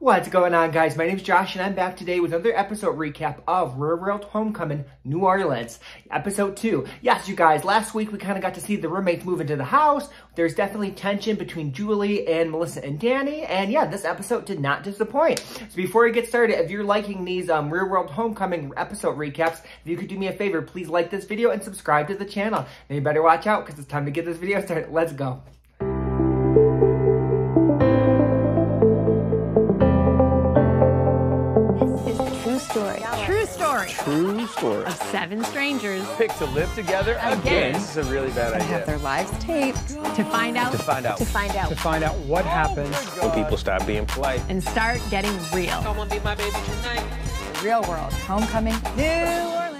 What's going on, guys? My name is Josh, and I'm back today with another episode recap of Real World Homecoming, New Orleans, episode 2. Yes, you guys, last week we kind of got to see the roommates move into the house. There's definitely tension between Julie and Melissa and Danny, and yeah, this episode did not disappoint. So before we get started, if you're liking these Real World Homecoming episode recaps, if you could do me a favor, please like this video and subscribe to the channel. Now you better watch out because it's time to get this video started. Let's go. True story of 7 strangers picked to live together again. This is a really bad idea. Have their lives taped to find out what happens when people stop being polite and start getting real. Someone be my baby tonight. Real World Homecoming, New Orleans.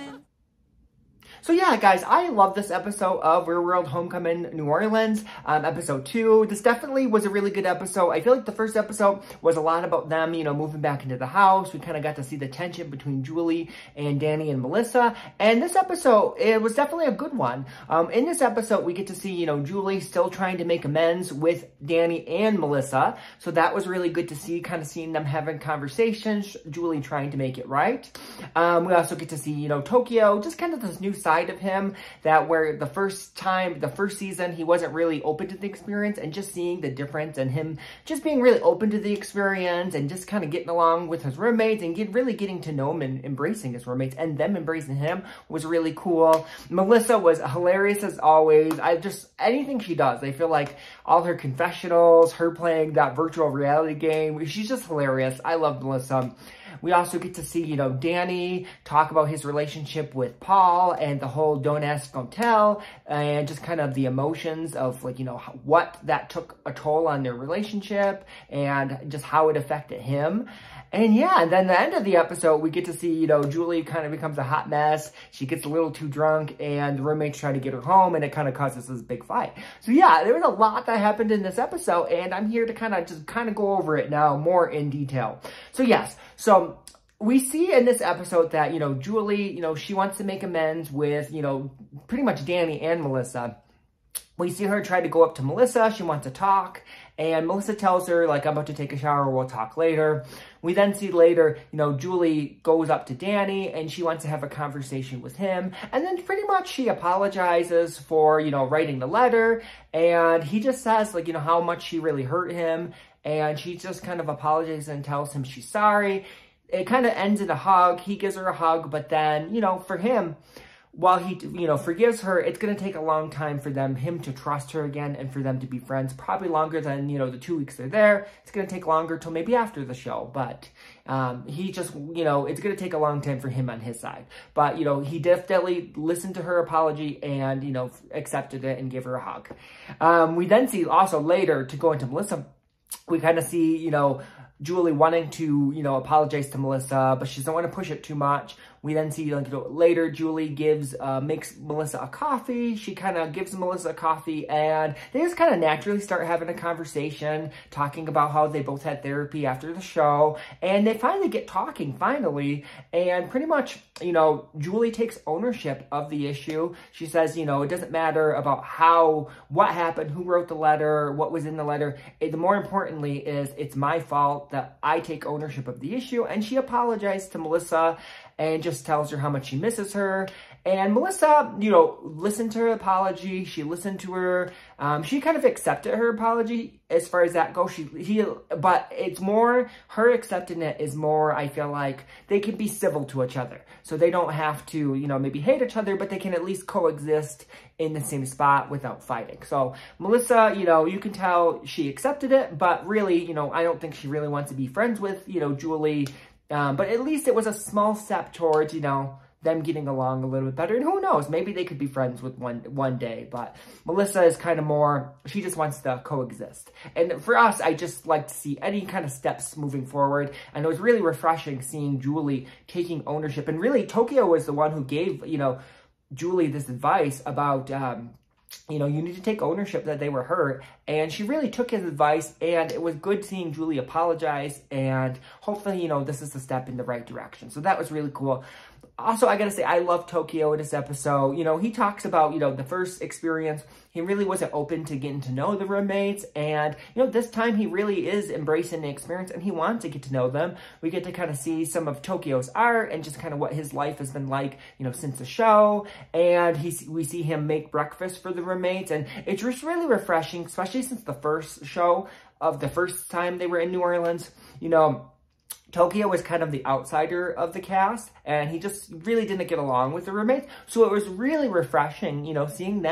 So yeah, guys, I love this episode of Real World Homecoming, New Orleans, episode 2. This definitely was a really good episode. I feel like the first episode was a lot about them, you know, moving back into the house. We kind of got to see the tension between Julie and Danny and Melissa. And this episode, it was definitely a good one. In this episode, we get to see, you know, Julie still trying to make amends with Danny and Melissa. So that was really good to see, kind of seeing them having conversations, Julie trying to make it right. We also get to see, you know, Tokyo, just kind of this new side of him that where the first season, he wasn't really open to the experience, and just seeing the difference and him just being really open to the experience and just kind of getting along with his roommates and really getting to know him and embracing his roommates and them embracing him was really cool. Melissa was hilarious as always. Anything she does, I feel like all her confessionals, her playing that virtual reality game, she's just hilarious. I love Melissa. We also get to see, you know, Danny talk about his relationship with Paul and the whole don't ask, don't tell, and just kind of the emotions of, like, you know, what that took a toll on their relationship and just how it affected him. And yeah, and then the end of the episode, we get to see, you know, Julie kind of becomes a hot mess. She gets a little too drunk and the roommates try to get her home, and it kind of causes this big fight. So yeah, there was a lot that happened in this episode, and I'm here to kind of go over it now more in detail. So yes, so we see in this episode that, you know, Julie, you know, she wants to make amends with, you know, pretty much Danny and Melissa. We see her try to go up to Melissa. She wants to talk. And Melissa tells her, like, I'm about to take a shower. We'll talk later. We then see later, you know, Julie goes up to Danny and she wants to have a conversation with him. And then pretty much she apologizes for, you know, writing the letter. And he just says, like, you know, how much she really hurt him. And she just kind of apologizes and tells him she's sorry. It kind of ends in a hug. He gives her a hug. But then, you know, for him, while he, you know, forgives her, it's going to take a long time for him to trust her again and for them to be friends. Probably longer than, you know, the 2 weeks they're there. It's going to take longer till maybe after the show. But he just, you know, it's going to take a long time for him on his side. But, you know, he definitely listened to her apology and, you know, accepted it and gave her a hug. We then see also later, to go into Melissa, we kind of see, you know, Julie wanting to, you know, apologize to Melissa, but she doesn't want to push it too much. We then see, like, you know, later Julie makes Melissa a coffee. She kind of gives Melissa a coffee, and they just kind of naturally start having a conversation, talking about how they both had therapy after the show, and they finally get talking, and pretty much, you know, Julie takes ownership of the issue. She says, you know, it doesn't matter about what happened, who wrote the letter, what was in the letter. The more importantly is it's my fault that I take ownership of the issue, and she apologized to Melissa and just tells her how much she misses her. And Melissa, you know, listened to her apology. She listened to her. She kind of accepted her apology as far as that goes. But it's more, her accepting it is more, I feel like, they can be civil to each other. So they don't have to, you know, maybe hate each other, but they can at least coexist in the same spot without fighting. So Melissa, you know, you can tell she accepted it, but really, you know, I don't think she really wants to be friends with, you know, Julie. But at least it was a small step towards, you know, them getting along a little bit better. And who knows, maybe they could be friends with one day. But Melissa is kind of more, she just wants to coexist. And for us, I just like to see any kind of steps moving forward. And it was really refreshing seeing Julie taking ownership. And really, Tokyo was the one who gave, you know, Julie this advice about, you know, you need to take ownership that they were hurt. And she really took his advice, and it was good seeing Julie apologize, and hopefully, you know, this is a step in the right direction. So that was really cool. Also, I gotta say, I love Tokyo in this episode. You know, he talks about, you know, the first experience, he really wasn't open to getting to know the roommates. And, you know, this time he really is embracing the experience and he wants to get to know them. We get to kind of see some of Tokyo's art and just kind of what his life has been like, you know, since the show. And we see him make breakfast for the roommates. And it's just really refreshing, especially since the first show of the first time they were in New Orleans. You know, Tokyo was kind of the outsider of the cast, and he just really didn't get along with the roommates. So it was really refreshing, you know, seeing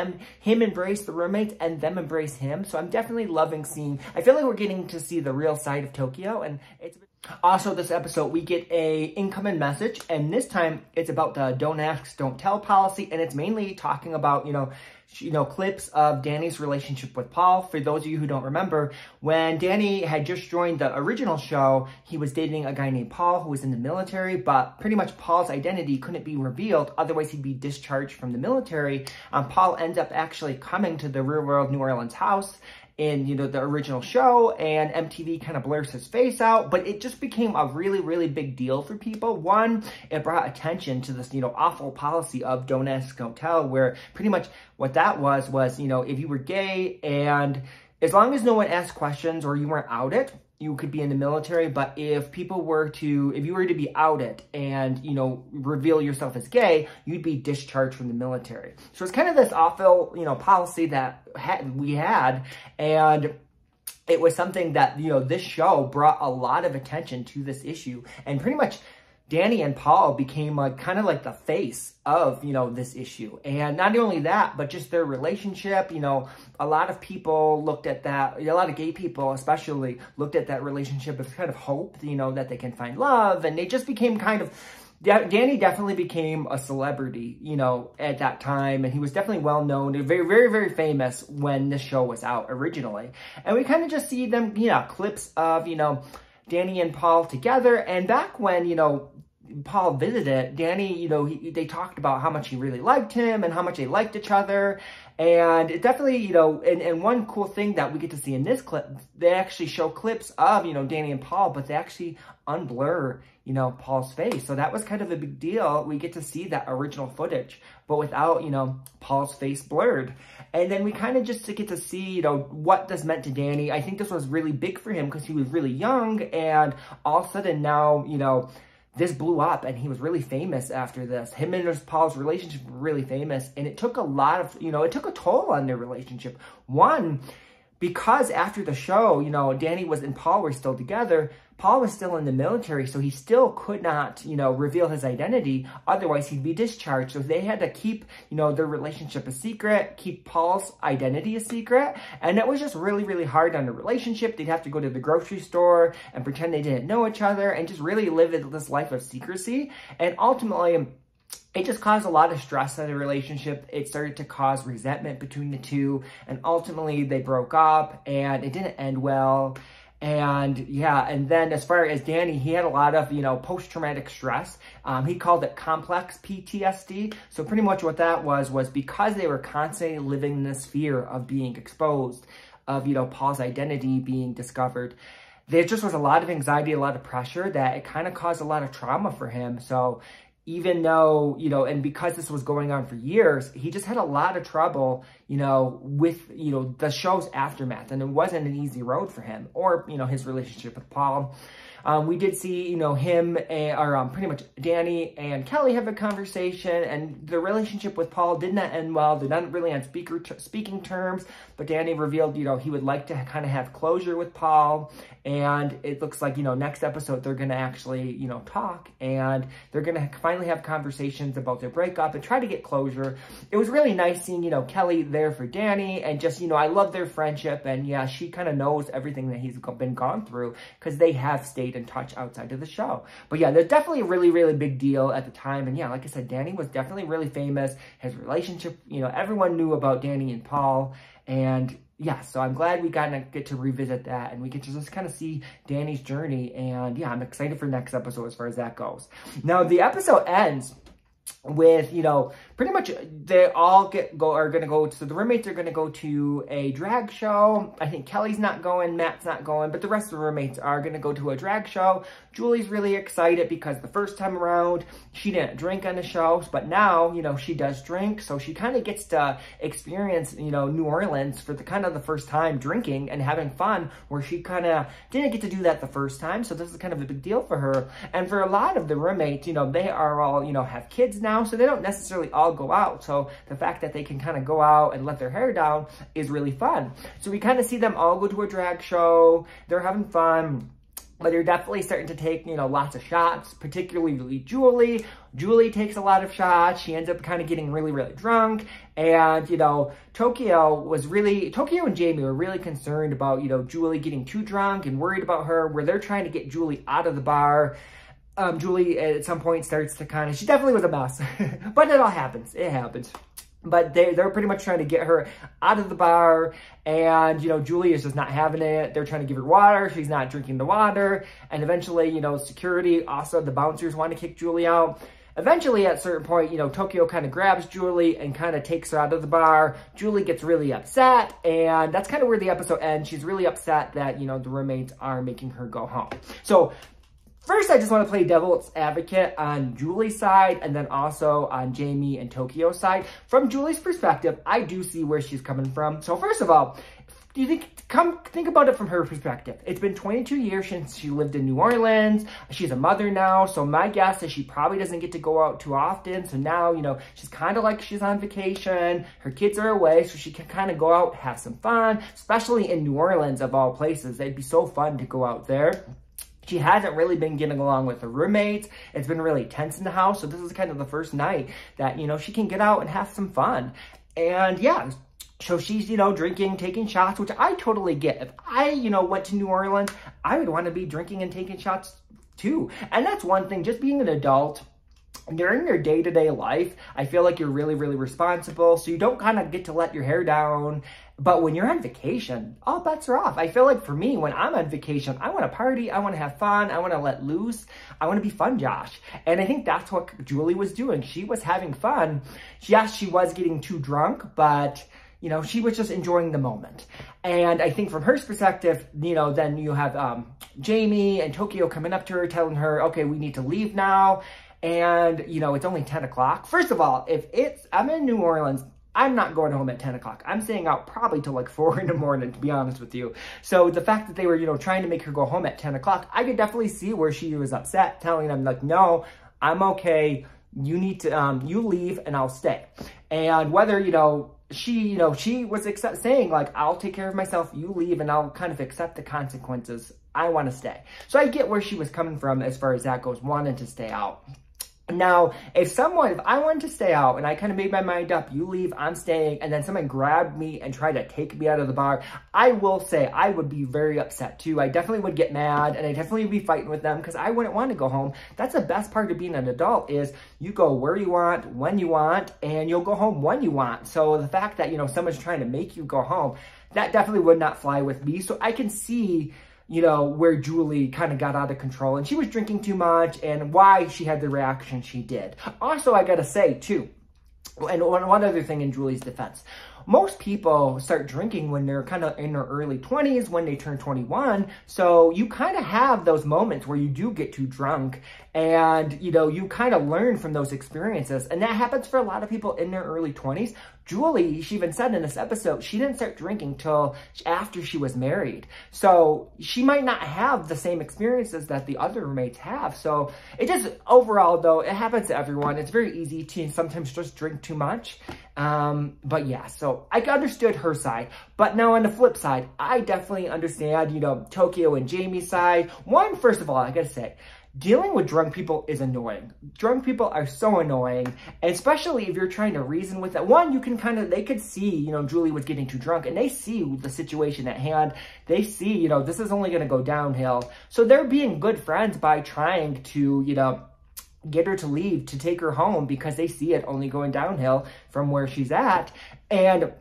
him embrace the roommates and them embrace him. So I'm definitely loving seeing, I feel like we're getting to see the real side of Tokyo, and it's also this episode, we get a incoming message, and this time it's about the don't ask, don't tell policy, and it's mainly talking about, you know, clips of Danny's relationship with Paul. For those of you who don't remember, when Danny had just joined the original show, he was dating a guy named Paul who was in the military, but pretty much Paul's identity couldn't be revealed, otherwise he'd be discharged from the military. Paul ends up actually coming to the Real World New Orleans house in, you know, the original show, and MTV kind of blurs his face out, but it just became a really, really big deal for people. One, it brought attention to this, you know, awful policy of don't ask, don't tell, where pretty much what that was, you know, if you were gay and as long as no one asked questions or you weren't outed, you could be in the military. But if you were to be outed and, you know, reveal yourself as gay, you'd be discharged from the military. So it's kind of this awful, you know, policy that we had, and it was something that, you know, this show brought a lot of attention to this issue, and pretty much Danny and Paul became kind of like the face of, you know, this issue. And not only that, but just their relationship. You know, a lot of people looked at that, a lot of gay people especially looked at that relationship as kind of hope, you know, that they can find love. And they just became kind of, Danny definitely became a celebrity, you know, at that time. And he was definitely well known, very, very, very famous when this show was out originally. And we kind of just see them, you know, clips of, you know, Danny and Paul together. And back when, you know, Paul visited, Danny, you know, they talked about how much he really liked him and how much they liked each other. And it definitely, you know, and one cool thing that we get to see in this clip, they actually show clips of, you know, Danny and Paul, but they actually unblur, you know, Paul's face. So that was kind of a big deal. We get to see that original footage, but without, you know, Paul's face blurred. And then we kind of just get to see, you know, what this meant to Danny. I think this was really big for him because he was really young, and all of a sudden now, you know, this blew up and he was really famous after this. Him and Paul's relationship were really famous, and it took a lot of, you know, it took a toll on their relationship. One, because after the show, you know, Danny and Paul were still together. Paul was still in the military, so he still could not, you know, reveal his identity. Otherwise, he'd be discharged. So they had to keep, you know, their relationship a secret, keep Paul's identity a secret. And it was just really, really hard on the relationship. They'd have to go to the grocery store and pretend they didn't know each other and just really live this life of secrecy. And ultimately, it just caused a lot of stress in the relationship. It started to cause resentment between the two. And ultimately, they broke up and it didn't end well. And yeah, and then as far as Danny, he had a lot of, you know, post-traumatic stress. He called it complex PTSD. So pretty much what that was because they were constantly living in this fear of being exposed, of, you know, Paul's identity being discovered. There just was a lot of anxiety, a lot of pressure that it kind of caused a lot of trauma for him. So even though, you know, and because this was going on for years, he just had a lot of trouble, you know, with, you know, the show's aftermath. And it wasn't an easy road for him or, you know, his relationship with Paul. We did see, you know, him or pretty much Danny and Kelly have a conversation, and the relationship with Paul did not end well. They're not really on speaking terms, but Danny revealed, you know, he would like to kind of have closure with Paul, and it looks like, you know, next episode they're going to actually, you know, talk, and they're going to finally have conversations about their breakup and try to get closure. It was really nice seeing, you know, Kelly there for Danny, and just, you know, I love their friendship, and yeah, she kind of knows everything that he's been gone through because they have stayed in touch outside of the show. But yeah, there's definitely a really, really big deal at the time. And yeah, like I said, Danny was definitely really famous. His relationship, you know, everyone knew about Danny and Paul. And yeah, so I'm glad we get to revisit that, and we get to just kind of see Danny's journey. And yeah, I'm excited for next episode as far as that goes. Now, the episode ends with, you know, pretty much they all are going to go, so the roommates are going to go to a drag show. I think Kelly's not going, Matt's not going, but the rest of the roommates are going to go to a drag show. Julie's really excited because the first time around, she didn't drink on the show, but now, you know, she does drink, so she kind of gets to experience, you know, New Orleans for the kind of the first time drinking and having fun, where she kind of didn't get to do that the first time, so this is kind of a big deal for her. And for a lot of the roommates, you know, they are all, you know, have kids now, so they don't necessarily all go out, so the fact that they can kind of go out and let their hair down is really fun. So we kind of see them all go to a drag show, they're having fun, but they're definitely starting to take, you know, lots of shots, particularly Julie. Julie takes a lot of shots. She ends up kind of getting really, really drunk. And, you know, Tokyo and Jamie were really concerned about, you know, Julie getting too drunk and worried about her, where they're trying to get Julie out of the bar. Julie at some point starts to kind of, she definitely was a mess, but it all happens. It happens. But they're pretty much trying to get her out of the bar, and, you know, Julie is just not having it. They're trying to give her water. She's not drinking the water. And eventually, you know, security, also the bouncers want to kick Julie out. Eventually, at a certain point, you know, Tokyo kind of grabs Julie and kind of takes her out of the bar. Julie gets really upset, and that's kind of where the episode ends. She's really upset that, you know, the roommates are making her go home. So first, I just want to play devil's advocate on Julie's side, and then also on Jamie and Tokyo's side. From Julie's perspective, I do see where she's coming from. So first of all, do you think about it from her perspective. It's been 22 years since she lived in New Orleans. She's a mother now, so my guess is she probably doesn't get to go out too often. So now, you know, she's kind of like she's on vacation. Her kids are away, so she can kind of go out, have some fun, especially in New Orleans of all places. It'd be so fun to go out there. She hasn't really been getting along with her roommates. It's been really tense in the house. So this is kind of the first night that, you know, she can get out and have some fun. And yeah, so she's, you know, drinking, taking shots, which I totally get. If I, you know, went to New Orleans, I would want to be drinking and taking shots too. And that's one thing, just being an adult, during your day-to-day life, I feel like you're really, really responsible. So you don't kind of get to let your hair down. But when you're on vacation, all bets are off. I feel like for me, when I'm on vacation, I want to party, I want to have fun, I want to let loose, I want to be fun, Josh. And I think that's what Julie was doing. She was having fun. Yes, she was getting too drunk, but, you know, she was just enjoying the moment. And I think from her perspective, you know, then you have Jamie and Tokyo coming up to her, telling her, okay, we need to leave now. And, you know, it's only 10 o'clock. First of all, I'm in New Orleans, I'm not going home at 10 o'clock. I'm staying out probably till like 4 in the morning, to be honest with you. So the fact that they were, you know, trying to make her go home at 10 o'clock, I could definitely see where she was upset, telling them like, no, I'm okay. You need to, you leave and I'll stay. And whether, you know, she was saying like, I'll take care of myself, you leave, and I'll kind of accept the consequences. I want to stay. So I get where she was coming from as far as that goes, wanting to stay out. Now, if I wanted to stay out and I kind of made my mind up, you leave, I'm staying, and then someone grabbed me and tried to take me out of the bar, I will say I would be very upset too. I definitely would get mad, and I definitely would be fighting with them because I wouldn't want to go home. That's the best part of being an adult, is you go where you want, when you want, and you'll go home when you want. So the fact that, you know, someone's trying to make you go home, that definitely would not fly with me. So I can see, you know, where Julie kind of got out of control, and she was drinking too much, and why she had the reaction she did. Also, I gotta say too, and one other thing in Julie's defense, most people start drinking when they're kind of in their early 20s, when they turn 21. So you kind of have those moments where you do get too drunk, and, you know, you kind of learn from those experiences. And that happens for a lot of people in their early 20s. Julie, she even said in this episode, she didn't start drinking till after she was married. So she might not have the same experiences that the other roommates have. So it just, overall though, it happens to everyone. It's very easy to sometimes just drink too much. But yeah, so I understood her side. But now on the flip side, I definitely understand, you know, Tokyo and Jamie's side. One, first of all, I gotta say, dealing with drunk people is annoying. Drunk people are so annoying, and especially if you're trying to reason with them. One, you can they could see, you know, Julie was getting too drunk, and they see the situation at hand. They see, you know, this is only going to go downhill. So they're being good friends by trying to, you know, get her to leave, to take her home, because they see it only going downhill from where she's at. And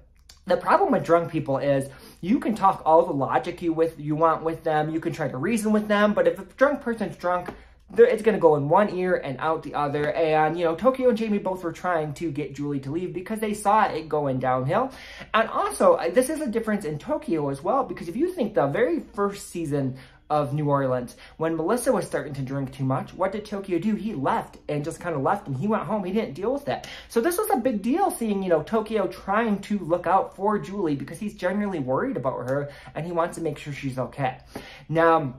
the problem with drunk people is you can talk all the logic you want with them. You can try to reason with them. But if a drunk person's drunk, it's going to go in one ear and out the other. And, you know, Tokyo and Jamie both were trying to get Julie to leave because they saw it going downhill. And also, this is a difference in Tokyo as well, because if you think the very first season of New Orleans, when Melissa was starting to drink too much, what did Tokyo do? He left and just kind of left, and he went home. He didn't deal with it. So this was a big deal, seeing, you know, Tokyo trying to look out for Julie because he's genuinely worried about her and he wants to make sure she's okay. Now,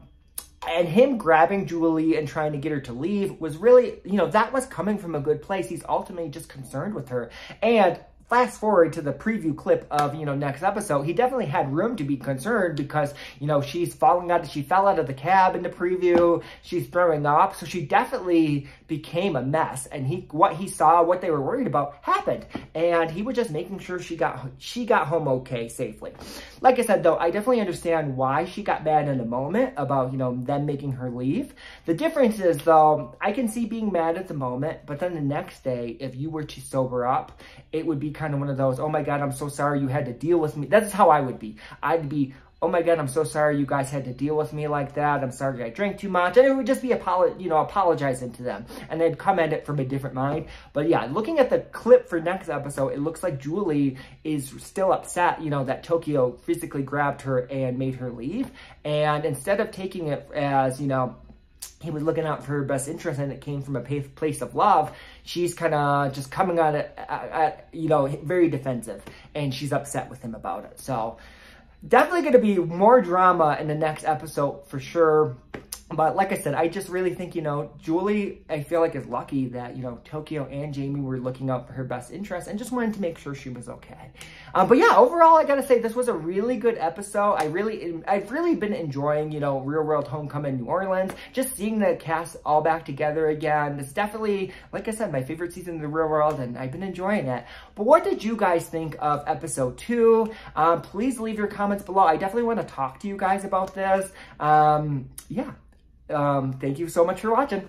and him grabbing Julie and trying to get her to leave was really, you know, that was coming from a good place. He's ultimately just concerned with her. And fast forward to the preview clip of, you know, next episode, he definitely had room to be concerned because, you know, she fell out of the cab in the preview. She's throwing up. So she definitely became a mess. And what he saw, what they were worried about happened. And he was just making sure she got home okay, safely. Like I said, though, I definitely understand why she got mad in the moment about, you know, them making her leave. The difference is, though, I can see being mad at the moment, but then the next day, if you were to sober up, it would be kind of one of those, oh my God, I'm so sorry you had to deal with me. That's how I would be. I'd be, oh my God, I'm so sorry you guys had to deal with me like that. I'm sorry I drank too much. And it would just be, apologizing to them. And they'd come at it from a different mind. But yeah, looking at the clip for next episode, it looks like Julie is still upset, you know, that Tokyo physically grabbed her and made her leave. And instead of taking it as, you know, he was looking out for her best interest and it came from a place of love, she's kind of just coming on it, you know, very defensive, and she's upset with him about it. So definitely going to be more drama in the next episode for sure. But like I said, I just really think, you know, Julie, I feel like is lucky that, you know, Tokyo and Jamie were looking out for her best interest and just wanted to make sure she was okay. But yeah, overall, I gotta say, this was a really good episode. I've really been enjoying, you know, Real World Homecoming New Orleans. Just seeing the cast all back together again. It's definitely, like I said, my favorite season of The Real World, and I've been enjoying it. But what did you guys think of episode 2? Please leave your comments below. I definitely want to talk to you guys about this. Yeah. Thank you so much for watching.